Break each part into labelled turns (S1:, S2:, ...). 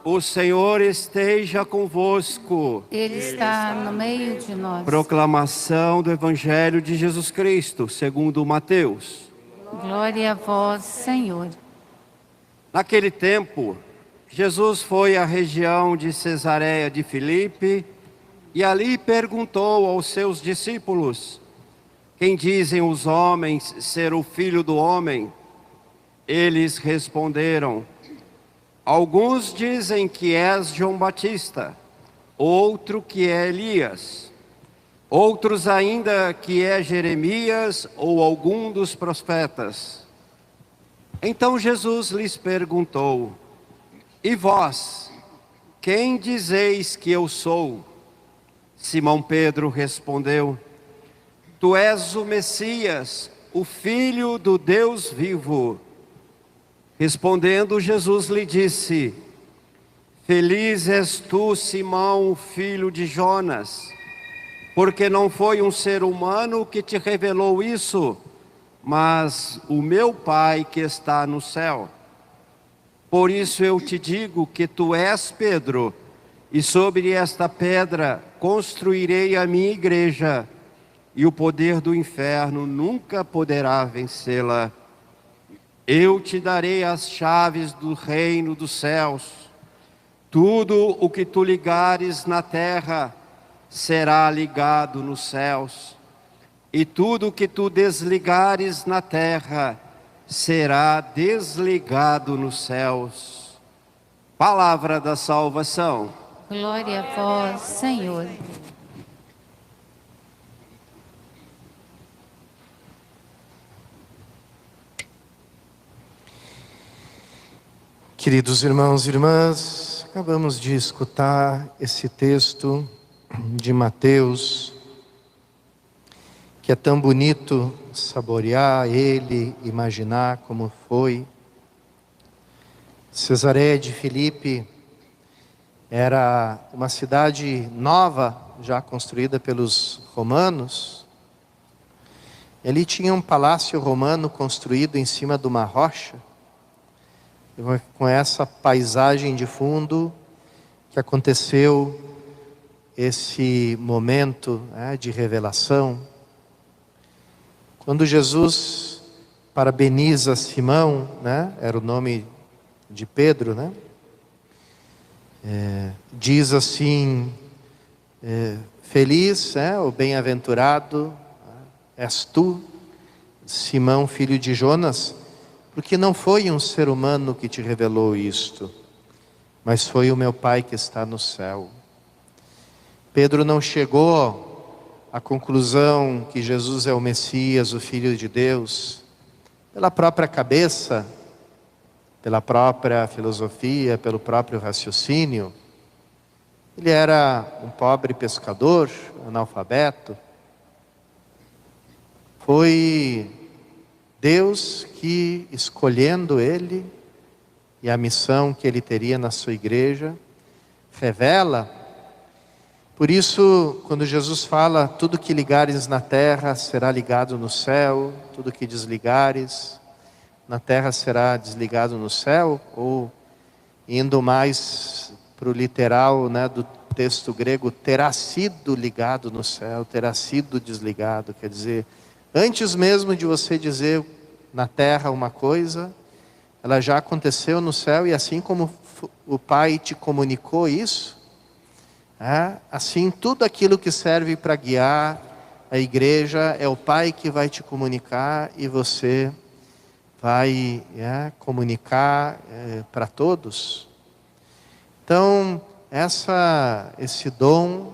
S1: O Senhor esteja convosco.
S2: Ele está no meio de nós.
S1: Proclamação do Evangelho de Jesus Cristo, segundo Mateus.
S2: Glória a vós, Senhor.
S1: Naquele tempo, Jesus foi à região de Cesareia de Filipe e ali perguntou aos seus discípulos: quem dizem os homens ser o Filho do Homem? Eles responderam: alguns dizem que és João Batista, outro que é Elias, outros ainda que é Jeremias ou algum dos profetas. Então Jesus lhes perguntou: e vós, quem dizeis que eu sou? Simão Pedro respondeu: tu és o Messias, o Filho do Deus vivo. Respondendo, Jesus lhe disse: feliz és tu, Simão, filho de Jonas, porque não foi um ser humano que te revelou isso, mas o meu Pai que está no céu. Por isso eu te digo que tu és Pedro, e sobre esta pedra construirei a minha igreja, e o poder do inferno nunca poderá vencê-la. Eu te darei as chaves do reino dos céus. Tudo o que tu ligares na terra será ligado nos céus, e tudo o que tu desligares na terra será desligado nos céus. Palavra da salvação.
S2: Glória a vós, Senhor.
S3: Queridos irmãos e irmãs, acabamos de escutar esse texto de Mateus, que é tão bonito saborear ele, imaginar como foi. Cesareia de Filipe era uma cidade nova, já construída pelos romanos. Ali tinha um palácio romano construído em cima de uma rocha, com essa paisagem de fundo que aconteceu esse momento de revelação. Quando Jesus parabeniza Simão, era o nome de Pedro, diz assim: feliz, ou bem-aventurado és tu, Simão, filho de Jonas, porque não foi um ser humano que te revelou isto, mas foi o meu Pai que está no céu. Pedro não chegou à conclusão que Jesus é o Messias, o Filho de Deus, pela própria cabeça, pela própria filosofia, pelo próprio raciocínio. Ele era um pobre pescador, analfabeto. Foi Deus que, escolhendo ele e a missão que ele teria na sua igreja, revela. Por isso, quando Jesus fala: tudo que ligares na terra será ligado no céu, tudo que desligares na terra será desligado no céu, ou indo mais para o literal do texto grego, terá sido ligado no céu, terá sido desligado. Quer dizer, antes mesmo de você dizer na terra uma coisa, ela já aconteceu no céu, e assim como o Pai te comunicou isso, assim tudo aquilo que serve para guiar a igreja é o Pai que vai te comunicar, e você vai comunicar para todos. Então, esse dom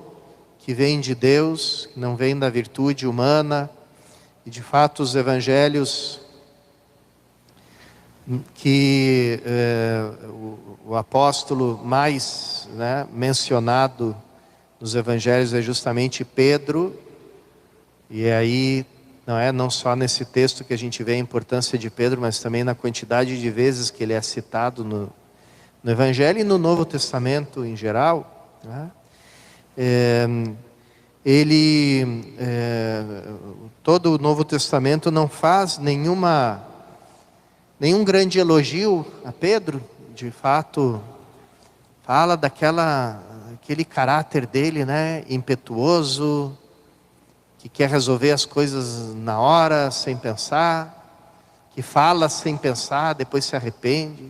S3: que vem de Deus, que não vem da virtude humana, e de fato os evangelhos que o apóstolo mais mencionado nos evangelhos é justamente Pedro, e aí não só nesse texto que a gente vê a importância de Pedro, mas também na quantidade de vezes que ele é citado no Evangelho e no Novo Testamento em geral. Todo o Novo Testamento não faz nenhum grande elogio a Pedro. De fato, fala aquele caráter dele, né, impetuoso, que quer resolver as coisas na hora, sem pensar, que fala sem pensar, depois se arrepende,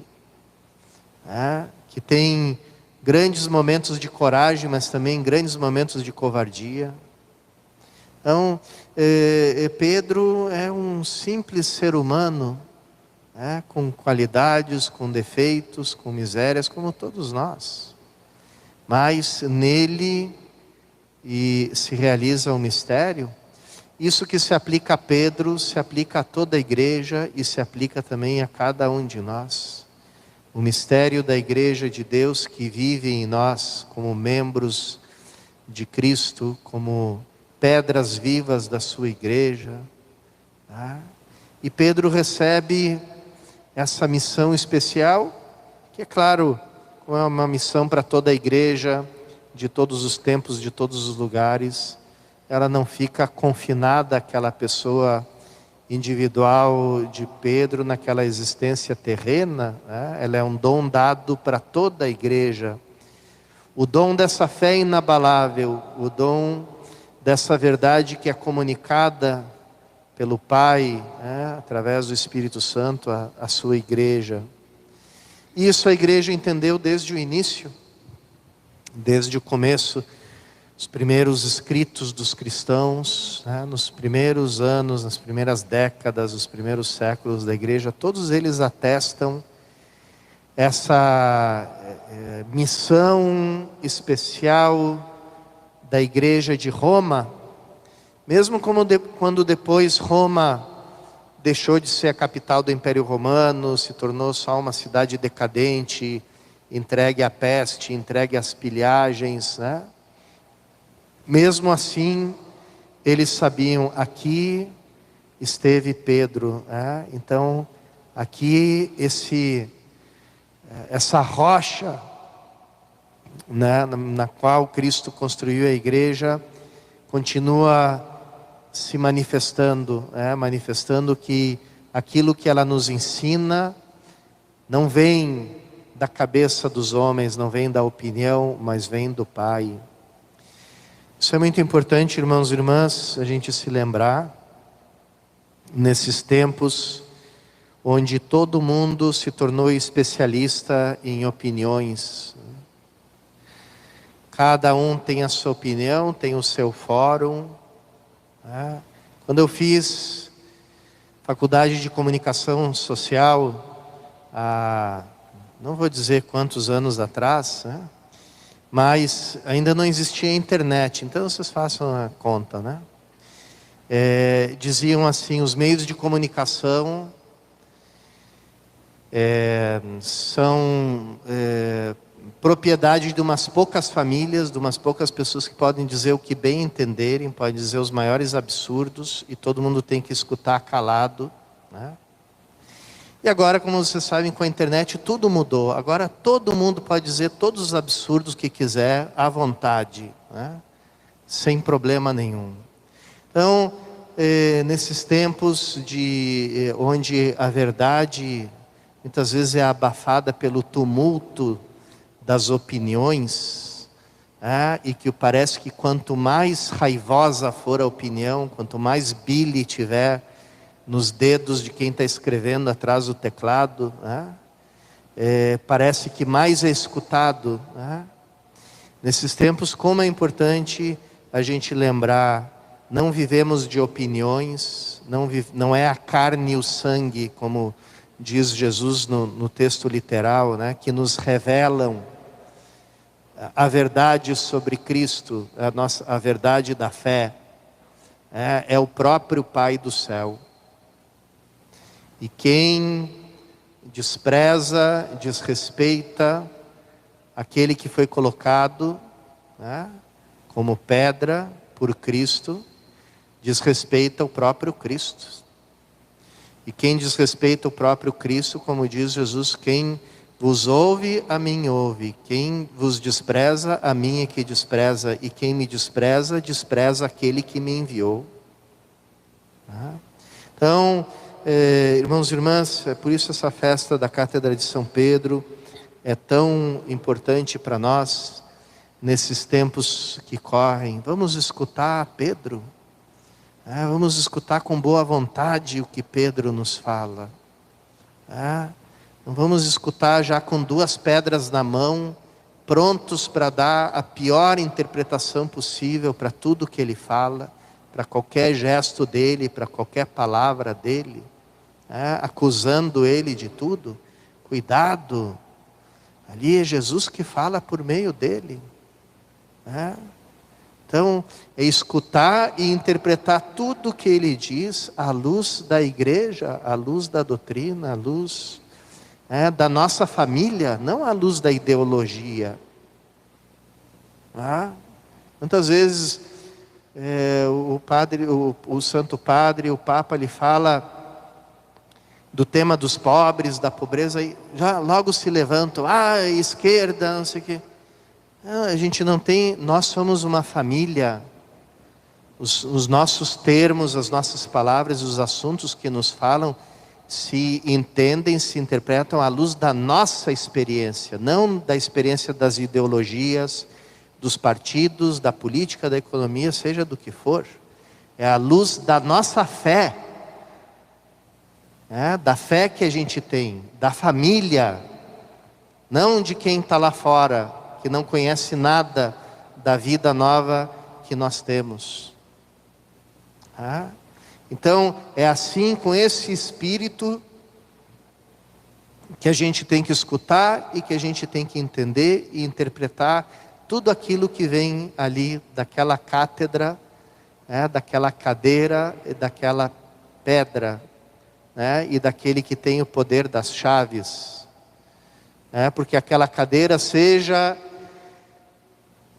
S3: né, que tem grandes momentos de coragem, mas também grandes momentos de covardia. Então, Pedro é um simples ser humano, com qualidades, com defeitos, com misérias, como todos nós. Mas nele se realiza um mistério. Isso que se aplica a Pedro, se aplica a toda a igreja e se aplica também a cada um de nós. O mistério da igreja de Deus que vive em nós como membros de Cristo, como pedras vivas da sua igreja. E Pedro recebe essa missão especial, que é claro, é uma missão para toda a igreja, de todos os tempos, de todos os lugares. Ela não fica confinada àquela pessoa individual de Pedro, naquela existência terrena, ela é um dom dado para toda a igreja. O dom dessa fé inabalável, o dom dessa verdade que é comunicada pelo Pai, através do Espírito Santo, a sua igreja. Isso a igreja entendeu desde o início, desde o começo, os primeiros escritos dos cristãos, nos primeiros anos, nas primeiras décadas, os primeiros séculos da igreja, todos eles atestam essa missão especial da igreja de Roma, mesmo quando depois Roma deixou de ser a capital do Império Romano, se tornou só uma cidade decadente, entregue à peste, entregue às pilhagens, Mesmo assim, eles sabiam, aqui esteve Pedro, Então, aqui essa rocha, na qual Cristo construiu a igreja, continua se manifestando, manifestando que aquilo que ela nos ensina não vem da cabeça dos homens, não vem da opinião, mas vem do Pai. Isso é muito importante, irmãos e irmãs, a gente se lembrar, nesses tempos onde todo mundo se tornou especialista em opiniões. Cada um tem a sua opinião, tem o seu fórum. Quando eu fiz faculdade de comunicação social, não vou dizer quantos anos atrás, mas ainda não existia internet, então vocês façam a conta, diziam assim, os meios de comunicação são propriedade de umas poucas famílias, de umas poucas pessoas que podem dizer o que bem entenderem, podem dizer os maiores absurdos, e todo mundo tem que escutar calado, E agora, como vocês sabem, com a internet tudo mudou. Agora todo mundo pode dizer todos os absurdos que quiser, à vontade, sem problema nenhum. Então, nesses tempos onde a verdade muitas vezes é abafada pelo tumulto das opiniões, e que parece que quanto mais raivosa for a opinião, quanto mais bile tiver nos dedos de quem está escrevendo atrás do teclado, parece que mais é escutado. Nesses tempos, como é importante a gente lembrar, não vivemos de opiniões, não é a carne e o sangue, como diz Jesus no texto literal, que nos revelam a verdade sobre Cristo, a verdade da fé, é o próprio Pai do céu. E quem despreza, desrespeita aquele que foi colocado como pedra por Cristo, desrespeita o próprio Cristo. E quem desrespeita o próprio Cristo, como diz Jesus, quem vos ouve, a mim ouve. Quem vos despreza, a mim é que despreza. E quem me despreza, despreza aquele que me enviou. Então, irmãos e irmãs, é por isso essa festa da Cátedra de São Pedro, é tão importante para nós nesses tempos que correm. Vamos escutar Pedro. Vamos escutar com boa vontade o que Pedro nos fala. Não vamos escutar já com duas pedras na mão, prontos para dar a pior interpretação possível para tudo que ele fala, para qualquer gesto dele, para qualquer palavra dele, acusando ele de tudo. Cuidado, ali é Jesus que fala por meio dele. Então, é escutar e interpretar tudo o que ele diz à luz da igreja, à luz da doutrina, à luz da nossa família, não à luz da ideologia. Quantas vezes o Santo Padre, o Papa, lhe fala do tema dos pobres, da pobreza, e já logo se levantam, esquerda, não sei o quê. A gente não tem, nós somos uma família. Os nossos termos, as nossas palavras, os assuntos que nos falam, se entendem, se interpretam à luz da nossa experiência, não da experiência das ideologias, dos partidos, da política, da economia, seja do que for. É à luz da nossa fé, da fé que a gente tem, da família, não de quem está lá fora, que não conhece nada da vida nova que nós temos. Então, é assim, com esse espírito, que a gente tem que escutar e que a gente tem que entender e interpretar tudo aquilo que vem ali daquela cátedra, daquela cadeira, daquela pedra, e daquele que tem o poder das chaves. Porque aquela cadeira seja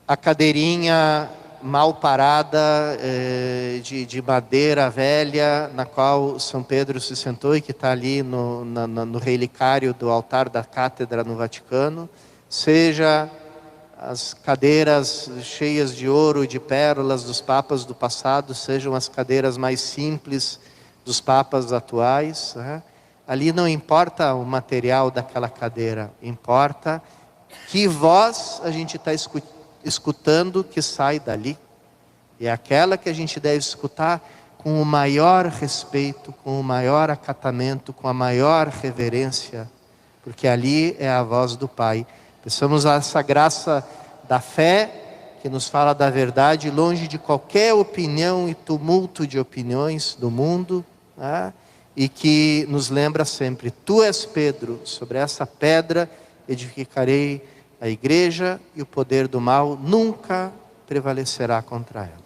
S3: a cadeirinha mal parada, de madeira velha, na qual São Pedro se sentou e que está ali no relicário do altar da cátedra no Vaticano, seja as cadeiras cheias de ouro e de pérolas dos papas do passado, sejam as cadeiras mais simples dos papas atuais. Ali não importa o material daquela cadeira, importa que voz a gente está escutando que sai dali. E é aquela que a gente deve escutar com o maior respeito, com o maior acatamento, com a maior reverência, porque ali é a voz do Pai. Peçamos essa graça da fé, que nos fala da verdade, longe de qualquer opinião e tumulto de opiniões do mundo, e que nos lembra sempre: Tu és Pedro, sobre essa pedra edificarei a igreja, e o poder do mal nunca prevalecerá contra ela.